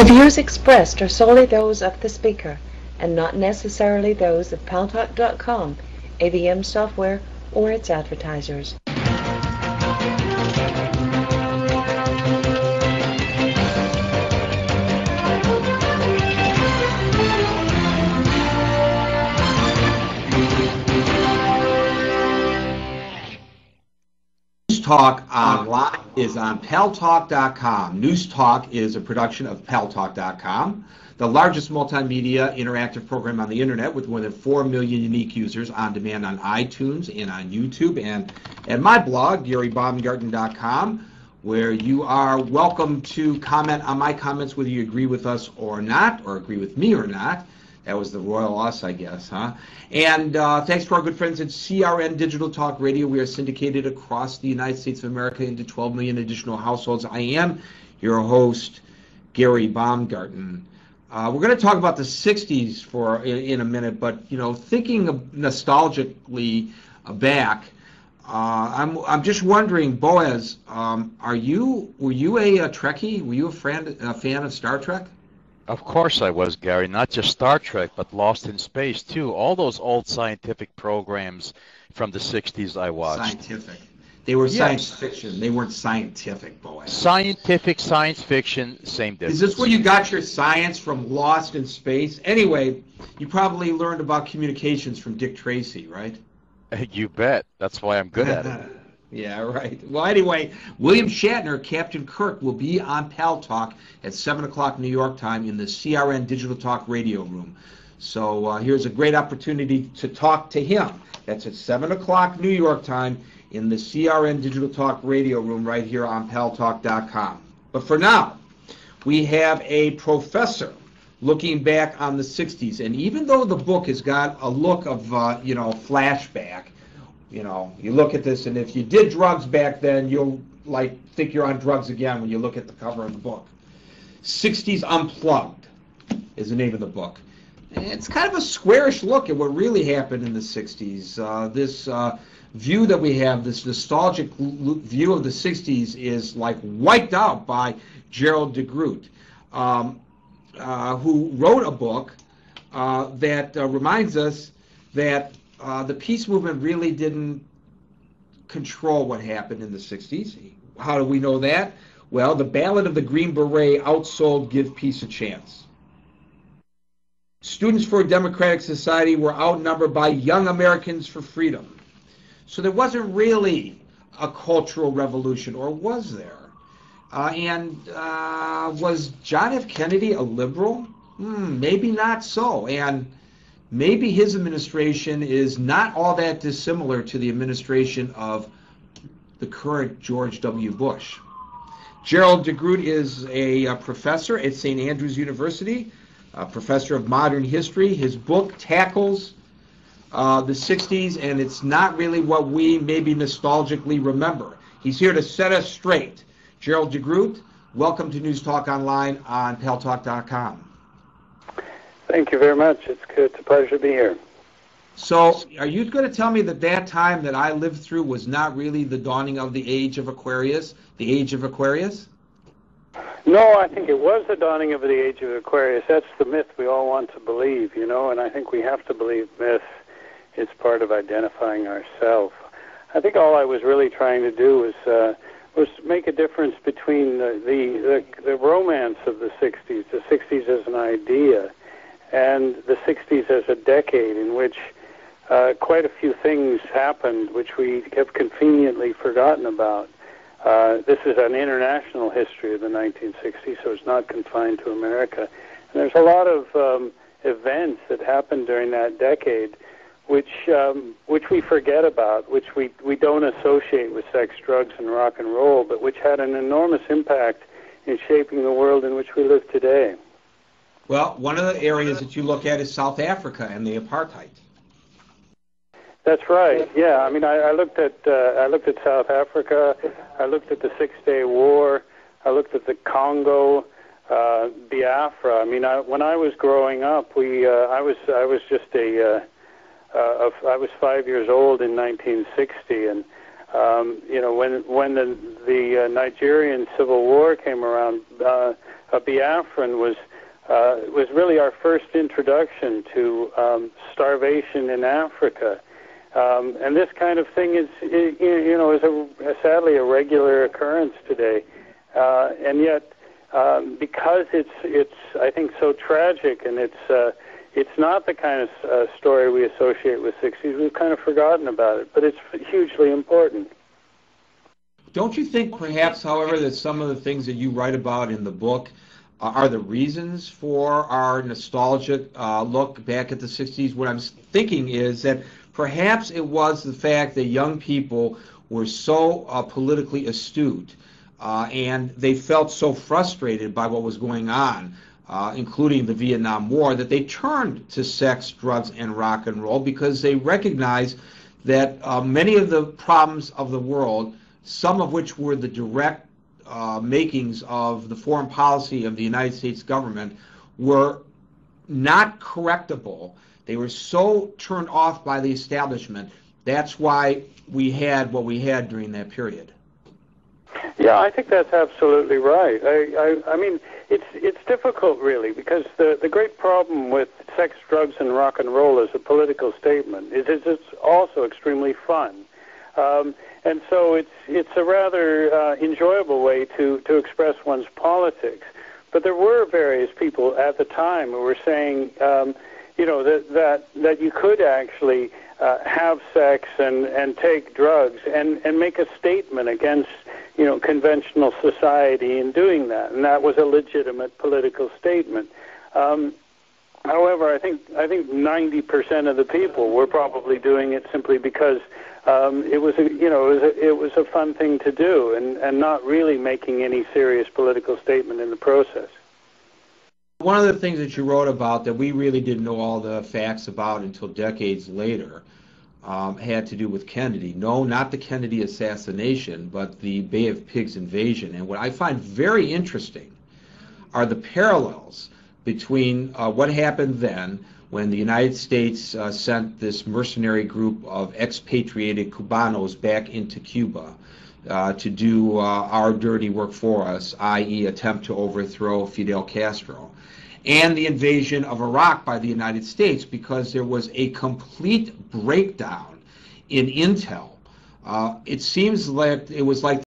The views expressed are solely those of the speaker and not necessarily those of Paltalk.com, AVM software, or its advertisers. News Talk Online is on Paltalk.com. News Talk is a production of Paltalk.com, the largest multimedia interactive program on the internet with more than 4 million unique users on demand on iTunes and on YouTube, and at my blog, GaryBaumgarten.com, where you are welcome to comment on my comments whether you agree with us or not, or agree with me or not. That was the royal us, I guess, huh? And thanks to our good friends at CRN Digital Talk Radio. We are syndicated across the United States of America into 12 million additional households. I am your host, Gary Baumgarten. We're going to talk about the 60s in a minute, but, you know, thinking nostalgically back, I'm just wondering, Boaz, were you a Trekkie? Were you a fan of Star Trek? Of course I was, Gary. Not just Star Trek, but Lost in Space, too. All those old scientific programs from the 60s I watched. Scientific. They were science fiction. They weren't scientific, Boaz. Scientific, science fiction, same difference. Is this where you got your science from, Lost in Space? Anyway, you probably learned about communications from Dick Tracy, right? You bet. That's why I'm good at it. Yeah, right. Well, anyway, William Shatner, Captain Kirk, will be on Paltalk at 7 o'clock New York time in the CRN Digital Talk Radio Room. So here's a great opportunity to talk to him. That's at 7 o'clock New York time in the CRN Digital Talk Radio Room right here on Paltalk.com. But for now, we have a professor looking back on the 60s. And even though the book has got a look of, flashback, you know, you look at this, and if you did drugs back then, you'll think you're on drugs again when you look at the cover of the book. 60s Unplugged is the name of the book. And it's kind of a squarish look at what really happened in the 60s. This view that we have, this nostalgic view of the 60s, is like wiped out by Gerard DeGroot, who wrote a book that reminds us that the peace movement really didn't control what happened in the 60s. How do we know that? Well, the Ballad of the Green Beret, Outsold, Give Peace a Chance. Students for a Democratic Society were outnumbered by Young Americans for Freedom. So there wasn't really a cultural revolution, or was there? Was John F. Kennedy a liberal? Maybe not so. And maybe his administration is not all that dissimilar to the administration of the current George W. Bush. Gerard DeGroot is a professor at St. Andrews University, a professor of modern history. His book tackles the 60s, and it's not really what we maybe nostalgically remember. He's here to set us straight. Gerard DeGroot, welcome to News Talk Online on Paltalk.com. Thank you very much. It's a pleasure to be here. So, are you going to tell me that time that I lived through was not really the dawning of the age of Aquarius, the age of Aquarius? No, I think it was the dawning of the age of Aquarius. That's the myth we all want to believe, you know, and I think we have to believe myth is part of identifying ourselves. I think all I was really trying to do was make a difference between the romance of the 60s as an idea, and the 60s as a decade in which quite a few things happened which we have conveniently forgotten about. This is an international history of the 1960s, so it's not confined to America. And there's a lot of events that happened during that decade which we forget about, which we don't associate with sex, drugs, and rock and roll, but which had an enormous impact in shaping the world in which we live today. Well, one of the areas that you look at is South Africa and the apartheid. That's right. Yeah, I mean, I looked at South Africa. I looked at the 6-Day War. I looked at the Congo, Biafra. I mean, when I was growing up, I was just I was 5 years old in 1960, and When the Nigerian Civil War came around, Biafran was really our first introduction to starvation in Africa. And this kind of thing is sadly a regular occurrence today. And yet, because it's I think so tragic, and it's not the kind of story we associate with 60s, we've kind of forgotten about it. But it's hugely important. Don't you think perhaps, however, that some of the things that you write about in the book are the reasons for our nostalgic look back at the 60s? What I'm thinking is that perhaps it was the fact that young people were so politically astute and they felt so frustrated by what was going on, including the Vietnam War, that they turned to sex, drugs, and rock and roll because they recognized that many of the problems of the world, some of which were the direct makings of the foreign policy of the United States government, were not correctable. They were so turned off by the establishment. That's why we had what we had during that period. Yeah, I think that's absolutely right. I mean, it's difficult, really, because the great problem with sex, drugs, and rock and roll as a political statement is it's also extremely fun. And so it's a rather enjoyable way to express one's politics. But there were various people at the time who were saying, that you could actually have sex and take drugs and make a statement against conventional society in doing that, and that was a legitimate political statement. However, I think 90% of the people were probably doing it simply because it was a fun thing to do, and not really making any serious political statement in the process. One of the things that you wrote about that we really didn't know all the facts about until decades later had to do with Kennedy. No, not the Kennedy assassination, but the Bay of Pigs invasion. And what I find very interesting are the parallels between what happened then when the United States sent this mercenary group of expatriated Cubanos back into Cuba to do our dirty work for us, i.e. attempt to overthrow Fidel Castro, and the invasion of Iraq by the United States, because there was a complete breakdown in intel. It seems like it was like